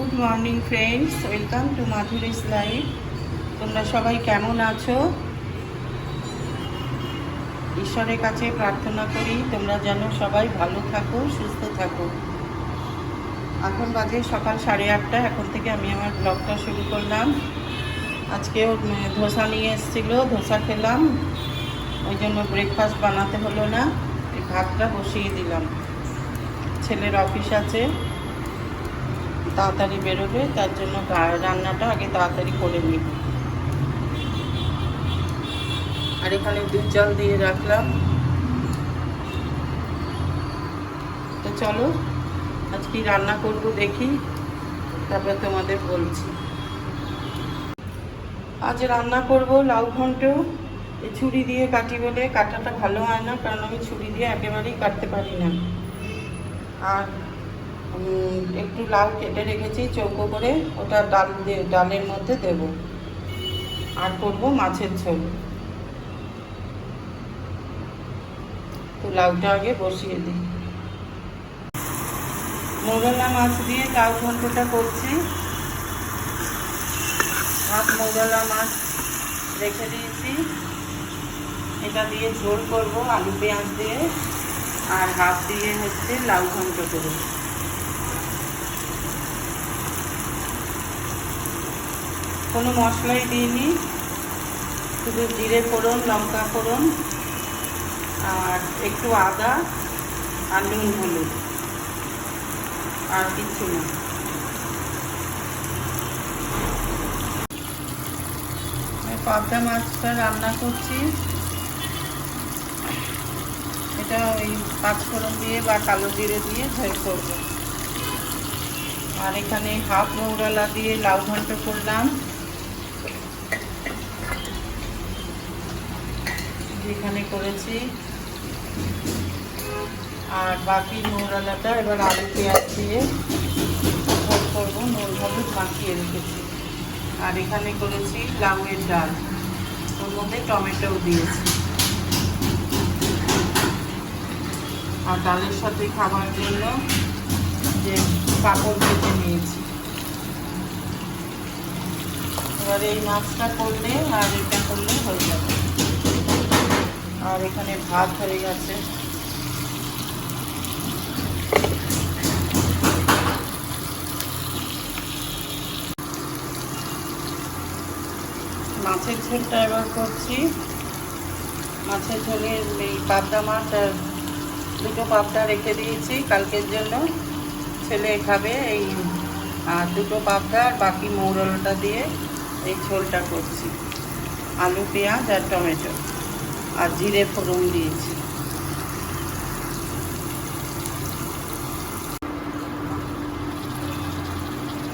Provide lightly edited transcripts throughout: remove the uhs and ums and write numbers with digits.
Good morning friends, welcome to Madhuri's life. তোমরা সবাই কেমন আছো? ঈশ্বরের কাছে প্রার্থনা করি তোমরা যেন সবাই ভালো থাকো, সুস্থ থাকো। এখন বাজে সকাল 8:30। এখন থেকে আমি আমার ব্লগটা শুরু করলাম। আজকেও ধোসা নিয়ে এসেছিলো, ধোসা খেলাম, ওই জন্য ব্রেকফাস্ট বানাতে হলো না। এই ভাতটা বসিয়ে দিলাম। ছেলের অফিস আছে, তাড়াতাড়ি বেরোবে, তার জন্য রান্নাটা আগে তাড়াতাড়ি করে নিই। আর এখানে দুধ জল দিয়ে রাখলাম। তো চলো আজ কি রান্না করব দেখি, তারপর তোমাদের বলছি। আজ রান্না করব লাউ ঘন্ট। এই ছুরি দিয়ে কাটি বলে কাটাটা ভালো হয় না, কারণ আমি ছুরি দিয়ে একেবারেই কাটতে পারি না। আর একটু লাউ কেটে রেখেছি চৌকো করে, ওটা ডালের মধ্যে দেব। আর করব মাছের ঝোল। তো লাউটা আগে বসিয়ে দিই। মৌরলা মাছ দিয়ে লাউ ঘন্টটা করছি। হাফ মৌরলা মাছ রেখে দিয়েছি, এটা দিয়ে ঝোল করব আলু পেঁয়াজ দিয়ে, আর হাফ দিয়ে হচ্ছে লাউ ঘন্ট করব। কোনো মশলাই দিইনি, শুধু জিরে ফোড়ন, লঙ্কা ফোড়ন, আর একটু আদা আর নুন হলুদ, আর কিছু না। পাবদা মাছটা রান্না করছি। এটা ওই পাঁচফোড়ন দিয়ে বা কালো জিরে দিয়ে ঝোল করব। আর এখানে হাফ মৌরলা দিয়ে লাউ ঘন্ট করলাম, যেখানে করেছি। আর বাকি মৌরলাটা এবার আলু পেঁয়াজ দিয়ে ঝোল করবো, নুন হলুদ মাখিয়ে রেখেছি। আর এখানে করেছি লাউয়ের ডাল, ওর মধ্যে টমেটোও দিয়েছি। আর ডালের সাথে খাবার জন্য যে পাঁপড় ভেজে নিয়েছি। এবার এই মাছটা করলে আর এটা করলে হয়ে যাবে। আর এখানে ভাত হয়ে গেছে। মাছের ঝোলটা এবার করছি। মাছের ঝোলে এই পাবদা মাছ আর দুটো পাবদা রেখে দিয়েছি কালকের জন্য, ছেলে খাবে। এই দুটো পাবদা আর বাকি মৌরলাটা দিয়ে এই ঝোলটা করছি। আলু পেঁয়াজ আর টমেটো আর জিরে ফোড়ন দিয়েছি।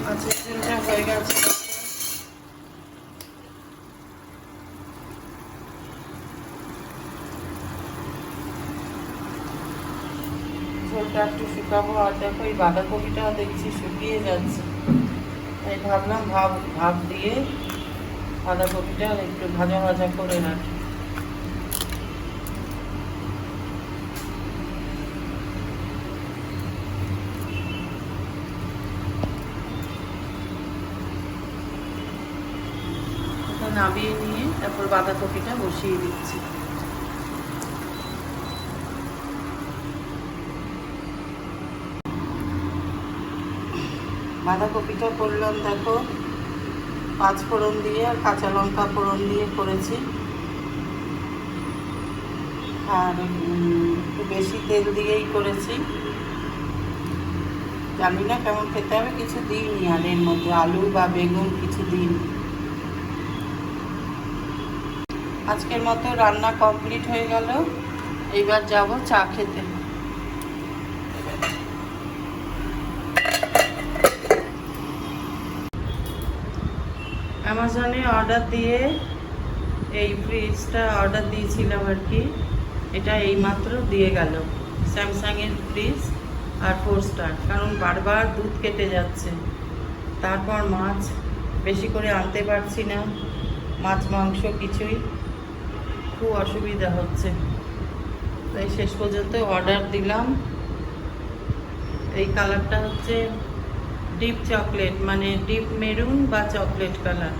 মাছের ঝোলটা হয়ে গেছে। ঝোলটা একটু শুকাবো। আর দেখো এই বাঁধাকপিটাও দেখছি শুকিয়ে যাচ্ছে, তাই ভাবলাম ভাপ দিয়ে বাঁধাকপিটা একটু ভাজা ভাজা করে রাখি। নামিয়ে নিয়ে তারপর বাঁধাকপিটা বসিয়ে দিচ্ছি। বাঁধাকপিটা করলাম দেখো পাঁচফোড়ন দিয়ে আর কাঁচা লঙ্কা ফোড়ন দিয়ে করেছি। আর একটু বেশি তেল দিয়েই করেছি। জানি না কেমন খেতে হবে, কিছু দিইনি আর এর মধ্যে আলু বা বেগুন কিছু দিইনি। আজকের মতো রান্না কমপ্লিট হয়ে গেল। এইবার যাব চা খেতে। অ্যামাজনে অর্ডার দিয়ে এই ফ্রিজটা অর্ডার দিয়েছিলাম আর কি। এটা এইমাত্র দিয়ে গেল, স্যামসাংয়ের ফ্রিজ আর 4 স্টার। কারণ বারবার দুধ কেটে যাচ্ছে, তারপর মাছ বেশি করে আনতে পারছি না, মাছ মাংস কিছুই, খুব অসুবিধা হচ্ছে। তাই শেষ পর্যন্ত অর্ডার দিলাম। এই কালারটা হচ্ছে ডিপ চকলেট, মানে ডিপ মেরুন বা চকলেট কালার।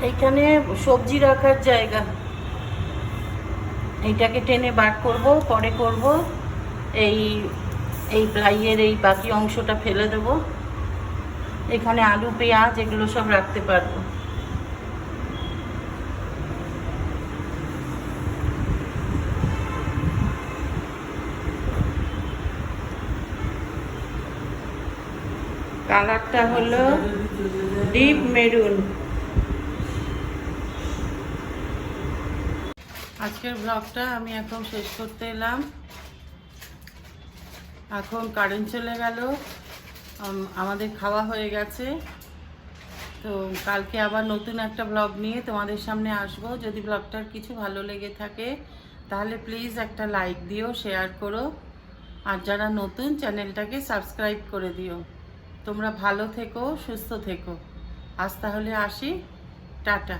এইখানে সবজি রাখার জায়গা, এইটাকে টেনে বার করব, পরে করব। এই এই প্লাইয়ের এই বাকি অংশটা ফেলে দেব। এখানে আলু পেঁয়াজ এগুলো সব রাখতে পারবো। কালারটা হলো ডিপ মেরুন। আজকের ব্লগটা আমি এখন শেষ করতে এলাম। এখন কারেন্ট চলে গেল, আমাদের খাওয়া হয়ে গেছে। তো কালকে আবার নতুন একটা ব্লগ নিয়ে তোমাদের সামনে আসবো। যদি ব্লগটার কিছু ভালো লেগে থাকে তাহলে প্লিজ একটা লাইক দিও, শেয়ার করো, আর যারা নতুন চ্যানেলটাকে সাবস্ক্রাইব করে দিও। তোমরা ভালো থেকো, সুস্থ থেকো। আজ তাহলে আসি, টাটা।